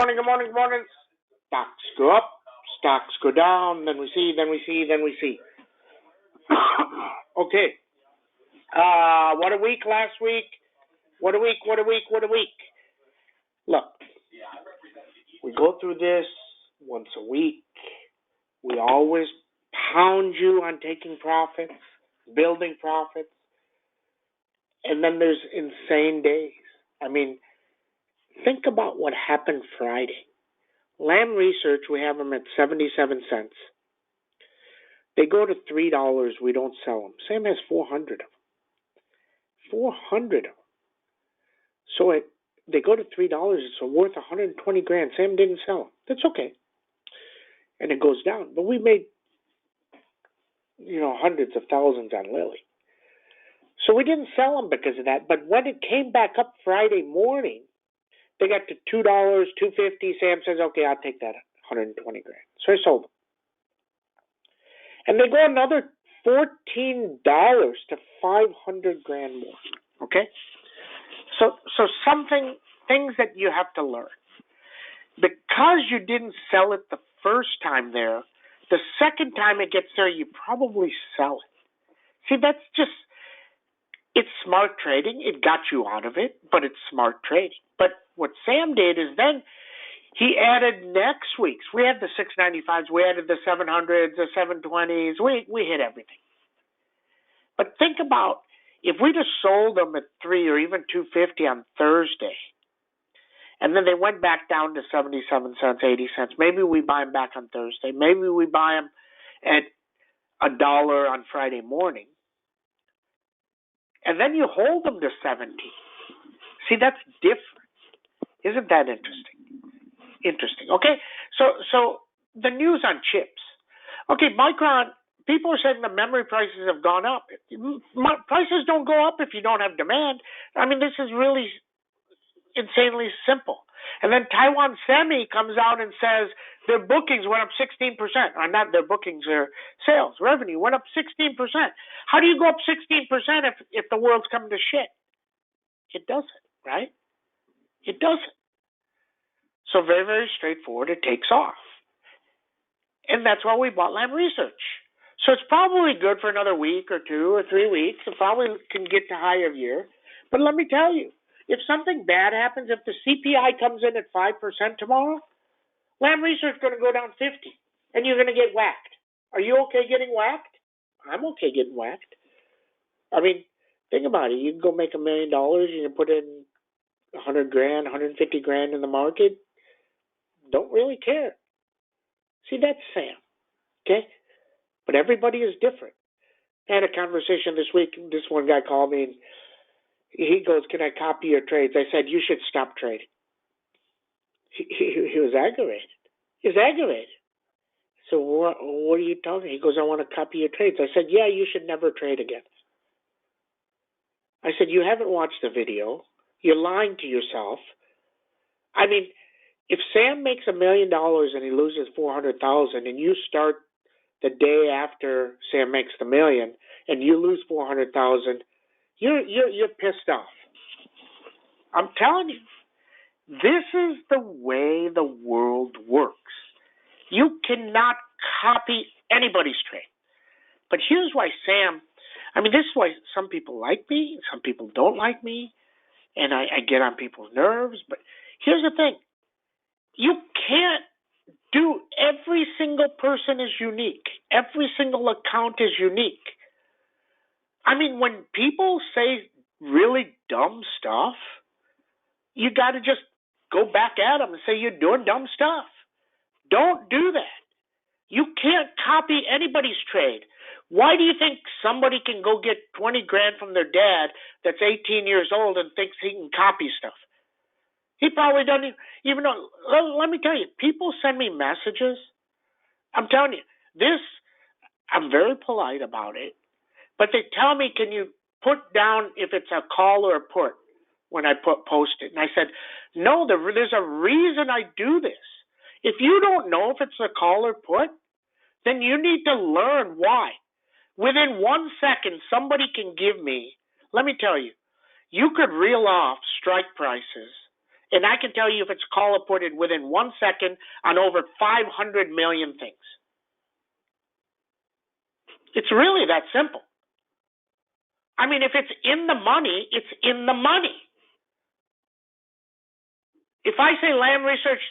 Morning, good morning, good morning. Stocks go up, stocks go down, then we see. Okay. What a week last week. What a week. Look, we go through this once a week. We always pound you on taking profits, building profits. And then there's insane days. I mean, think about what happened Friday. Lamb Research, we have them at 77 cents. They go to $3, we don't sell them. Sam has 400 of them. 400 of them. So they go to $3, it's worth 120 grand. Sam didn't sell them. That's okay. And it goes down. But we made, hundreds of thousands on Lilly. So we didn't sell them because of that. But when it came back up Friday morning, they got to $2, $2.50. Sam says, okay, I'll take that 120 grand. So I sold them. And they go another $14 to 500 grand more. Okay? So things that you have to learn. Because you didn't sell it the first time there, the second time it gets there, you probably sell it. See, it's smart trading. It got you out of it, but it's smart trading. But what Sam did is then he added next week's. We had the 695s. We added the 700s, the 720s. We hit everything. But think about if we just sold them at $3 or even $2.50 on Thursday, and then they went back down to 77 cents, 80 cents. Maybe we buy them back on Thursday. Maybe we buy them at $1 on Friday morning. And then you hold them to 70. See, that's different. Isn't that interesting? Okay, so the news on chips. Okay, Micron, people are saying the memory prices have gone up. Prices don't go up if you don't have demand. I mean, this is really insanely simple. And then Taiwan Semi comes out and says their bookings went up 16%. Or not their bookings, their sales revenue went up 16%. How do you go up 16% if the world's coming to shit? It doesn't, right? It doesn't. So very, very straightforward. It takes off. And that's why we bought Lamb Research. So it's probably good for another week or 2 or 3 weeks. It probably can get to higher year. But let me tell you, if something bad happens, if the CPI comes in at 5% tomorrow, Lamb Research is going to go down 50, and you're going to get whacked. Are you okay getting whacked? I'm okay getting whacked. I mean, think about it. You can go make $1 million. You can put in 100 grand, 150 grand in the market. Don't really care. See, that's Sam. Okay? But everybody is different. I had a conversation this week. This one guy called me and he goes, can I copy your trades? I said, you should stop trading. He was aggravated. So what are you talking? He goes, I want to copy your trades. I said, yeah, you should never trade again. I said, you haven't watched the video. You're lying to yourself. I mean, if Sam makes $1 million and he loses 400,000 and you start the day after Sam makes the $1 million and you lose 400,000, you're pissed off. I'm telling you, this is the way the world works. You cannot copy anybody's trade. But here's why Sam, this is why some people like me, some people don't like me, and I get on people's nerves. But here's the thing. You can't do, every single person is unique. Every single account is unique. When people say really dumb stuff, you got to just go back at them and say you're doing dumb stuff. Don't do that. You can't copy anybody's trade. Why do you think somebody can go get 20 grand from their dad that's 18 years old and thinks he can copy stuff? He probably doesn't even know. Let me tell you, people send me messages. I'm telling you, I'm very polite about it, but they tell me, can you put down if it's a call or a put when I post it? And I said, no, there's a reason I do this. If you don't know if it's a call or put, then you need to learn why. Within 1 second, somebody can give me, let me tell you, you could reel off strike prices And I can tell you if it's a call or put in within 1 second on over 500 million things. It's really that simple. I mean, if it's in the money, it's in the money. If I say Lam Research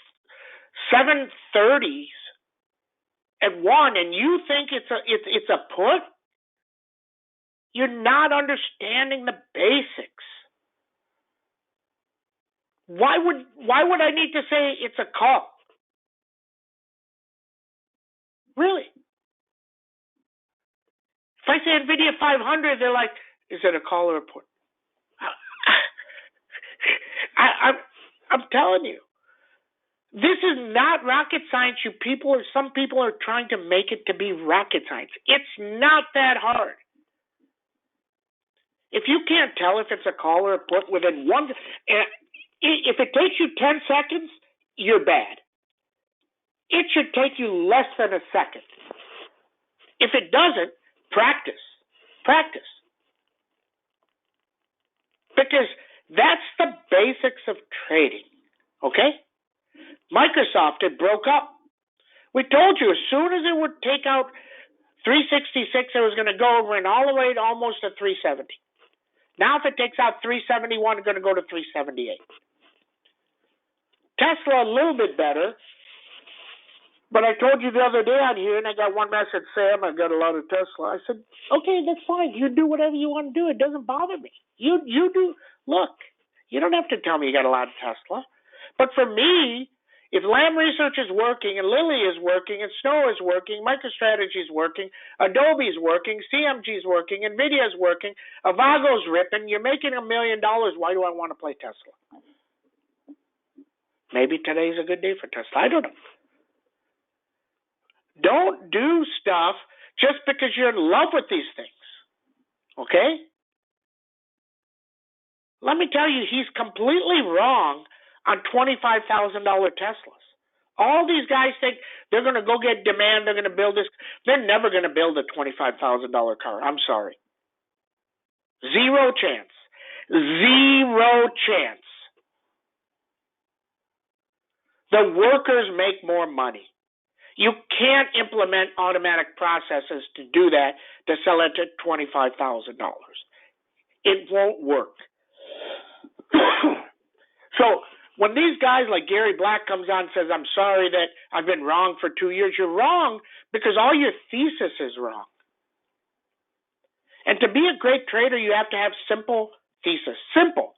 730s at 1 and you think it's a put, you're not understanding the basics. Why would I need to say it's a call? Really? If I say NVIDIA 500, they're like, is it a call or a put? I'm telling you, this is not rocket science. Some people are trying to make it to be rocket science. It's not that hard. If you can't tell if it's a call or a put within if it takes you 10 seconds, you're bad. It should take you less than a second. If it doesn't, practice. Practice. Because that's the basics of trading. Okay? Microsoft, it broke up. We told you as soon as it would take out 366, it was going to go over and all the way to almost to 370. Now if it takes out 371, it's going to go to 378. Tesla, a little bit better. But I told you the other day on here, and I got one message, Sam, I've got a lot of Tesla. I said, okay, that's fine. You do whatever you want to do. It doesn't bother me. You do. Look, you don't have to tell me you got a lot of Tesla. But for me, if Lam Research is working, and Lilly is working, and Snow is working, MicroStrategy is working, Adobe is working, CMG is working, NVIDIA is working, Avago's ripping, you're making $1 million, why do I want to play Tesla? Maybe today's a good day for Tesla. I don't know. Don't do stuff just because you're in love with these things. Okay? Let me tell you, he's completely wrong on $25,000 Teslas. All these guys think they're going to go get demand, they're going to build this. They're never going to build a $25,000 car. I'm sorry. Zero chance. Zero chance. The workers make more money. You can't implement automatic processes to do that, to sell it at $25,000. It won't work. So when these guys like Gary Black comes on and says, I'm sorry that I've been wrong for 2 years, you're wrong because all your thesis is wrong. And to be a great trader, you have to have simple thesis. Simple.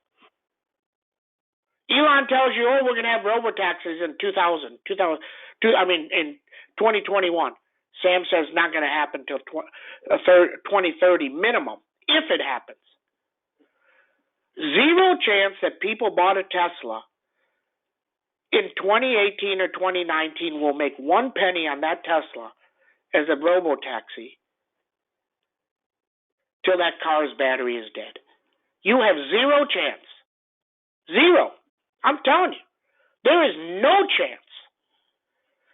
Elon tells you, we're going to have robotaxis in 2021. Sam says not going to happen until 2030 minimum, if it happens. Zero chance that people bought a Tesla in 2018 or 2019 will make 1 penny on that Tesla as a robotaxi till that car's battery is dead. You have zero chance. Zero. I'm telling you. There is no chance.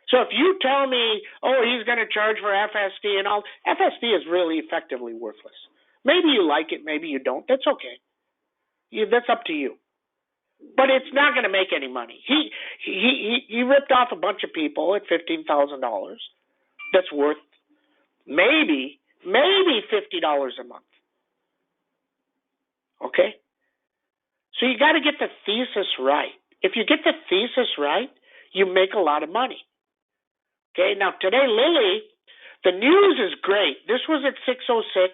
So if you tell me, he's going to charge for FSD and all, FSD is really effectively worthless. Maybe you like it, maybe you don't. That's okay. That's up to you. But it's not going to make any money. He ripped off a bunch of people at $15,000. That's worth maybe $50 a month. Okay? So you got to get the thesis right. If you get the thesis right, you make a lot of money. Okay? Now today, Lilly, the news is great. This was at 606,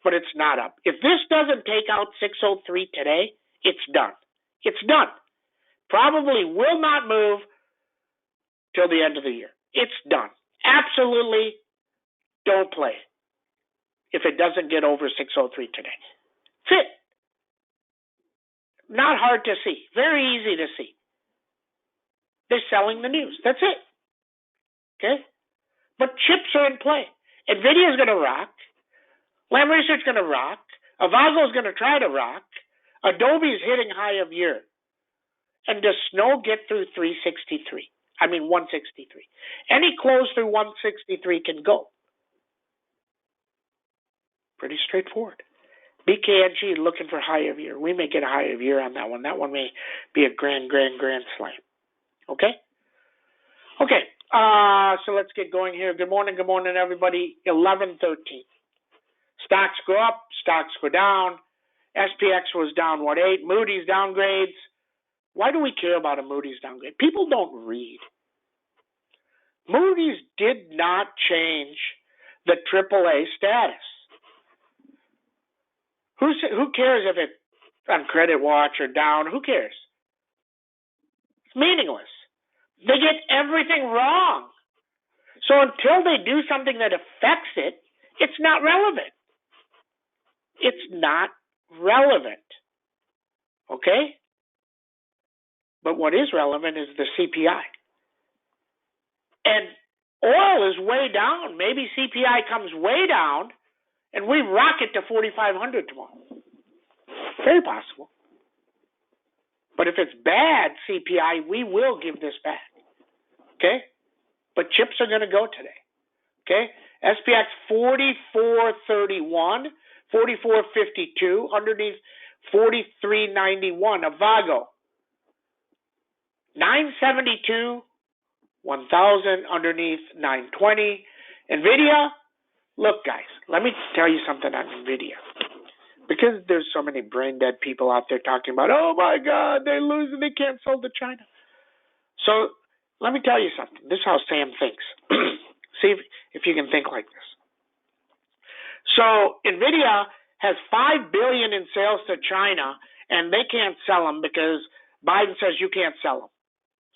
but it's not up. If this doesn't take out 603 today, it's done. It's done. Probably will not move till the end of the year. It's done. Absolutely don't play it if it doesn't get over 603 today. That's it. Not hard to see. Very easy to see. They're selling the news. That's it. Okay? But chips are in play. NVIDIA is going to rock. Lam Research is going to rock. Avago is going to try to rock. Adobe is hitting high of year. And does Snow get through 163? Any close through 163 can go. Pretty straightforward. BKNG looking for high of year. We may get a high of year on that one. That one may be a grand slam. Okay? Okay. So let's get going here. Good morning, everybody. 11:13. Stocks go up, stocks go down. SPX was down, 8? Moody's downgrades. Why do we care about a Moody's downgrade? People don't read. Moody's did not change the AAA status. Who cares if it's on Credit Watch or down? Who cares? It's meaningless. They get everything wrong. So until they do something that affects it, it's not relevant. It's not relevant. Okay? But what is relevant is the CPI. And oil is way down. Maybe CPI comes way down and we rocket to 4,500 tomorrow. Very possible. But if it's bad CPI, we will give this back. Okay? But chips are going to go today. Okay? SPX 44.31, 44.52, underneath 43.91. Avago 972, 1,000, underneath 920. NVIDIA, look guys, let me tell you something on NVIDIA. Because there's so many brain dead people out there talking about, oh my God, they're losing, they can't sell to China. So let me tell you something. This is how Sam thinks. See if you can think like this. So NVIDIA has $5 billion in sales to China, and they can't sell them because Biden says you can't sell them.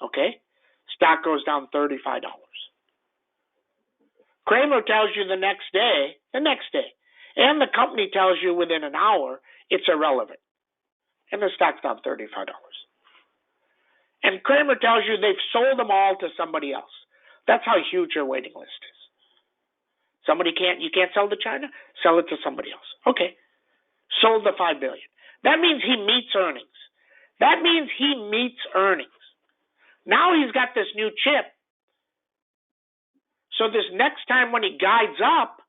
Okay? Stock goes down $35. Kramer tells you the next day, and the company tells you within an hour it's irrelevant. And the stock's down $35. And Kramer tells you they've sold them all to somebody else. That's how huge your waiting list is. You can't sell to China? Sell it to somebody else. Okay. Sold the $5 billion. That means he meets earnings. Now he's got this new chip. So this next time when he guides up,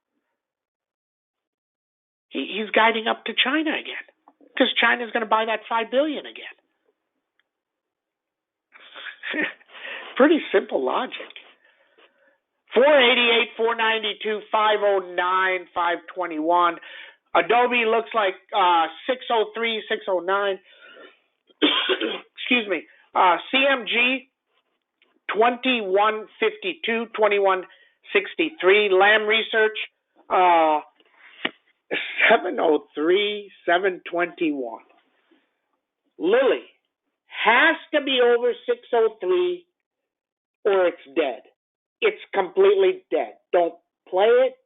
he's guiding up to China again. Because China's going to buy that $5 billion again. Pretty simple logic. 488, 492, 509, 521. Adobe looks like 603, 609. Excuse me. CMG 2152, 2163. Lam Research 703, 721. Lilly has to be over 603 or it's dead. It's completely dead. Don't play it.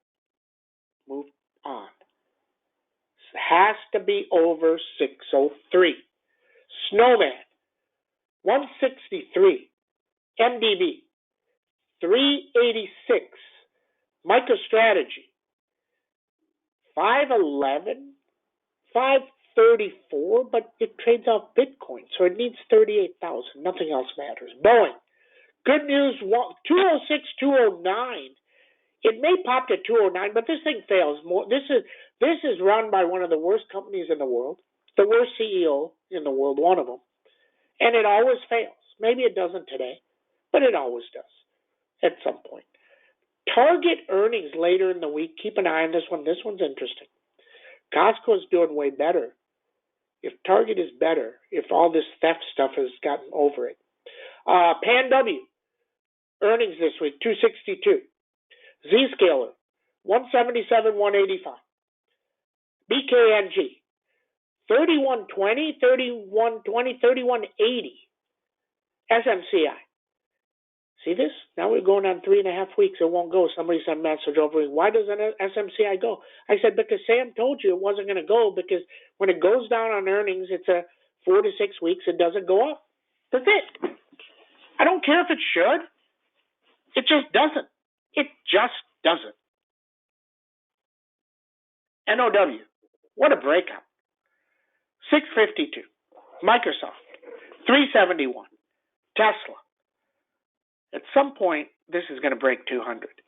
Move on. It has to be over 603. Snowman 163. MDB 386. MicroStrategy 511. 534, but it trades off Bitcoin, so it needs 38,000. Nothing else matters. Boeing. Good news, 206, 209. It may pop to 209, but this thing fails more. This is run by one of the worst companies in the world, the worst CEO in the world, one of them, and it always fails. Maybe it doesn't today, but it always does at some point. Target earnings later in the week. Keep an eye on this one. This one's interesting. Costco's doing way better. If Target is better, if all this theft stuff has gotten over it. Pan W, earnings this week, 262. Zscaler, 177, 185. BKNG, 3120, 3120, 3180. SMCI. See this? Now we're going on 3.5 weeks. It won't go. Somebody sent a message over. Why doesn't SMCI go? I said, because Sam told you it wasn't going to go, because when it goes down on earnings, it's a 4 to 6 weeks. It doesn't go up. That's it. I don't care if it should. It just doesn't. It just doesn't. NOW. What a breakout. 652. Microsoft. 371. Tesla. At some point, this is going to break 200.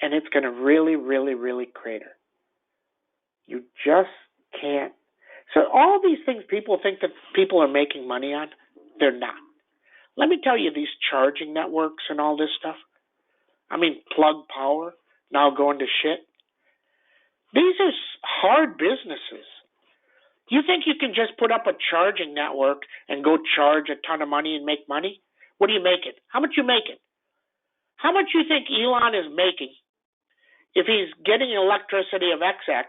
And it's going to really, really, really crater. You just Can't. So all these things people think that people are making money on, they're not. Let me tell you, these charging networks and all this stuff, I mean, Plug Power, now going to shit. These are hard businesses. You think you can just put up a charging network and go charge a ton of money and make money? What are you making? How much you making? How much you think Elon is making if he's getting electricity of XX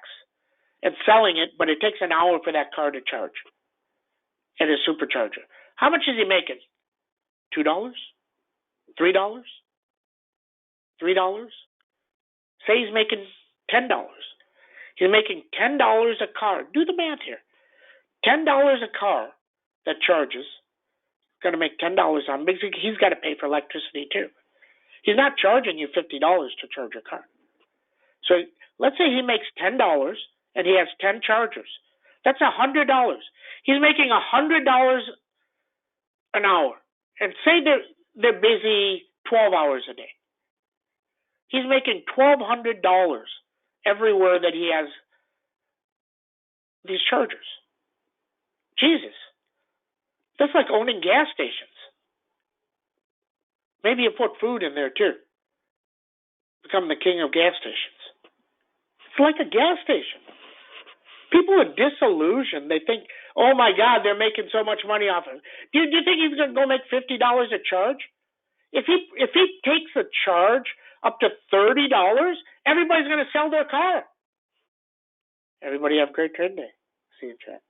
and selling it, but it takes an hour for that car to charge at his supercharger? How much is he making? $2? $3? $3? Say he's making $10. He's making $10 a car. Do the math here. $10 a car that charges, going to make $10 on, because he's got to pay for electricity too. He's not charging you $50 to charge your car. So let's say he makes $10 and he has 10 chargers. That's $100. He's making $100 an hour. And say they're busy 12 hours a day. He's making $1,200 everywhere that he has these chargers. Jesus. That's like owning gas stations. Maybe you put food in there too. Become the king of gas stations. It's like a gas station. People are disillusioned. They think, oh my God, they're making so much money off of it. Do you think he's going to go make $50 a charge? If he takes a charge up to $30, everybody's going to sell their car. Everybody have a great trade day. See you in chat.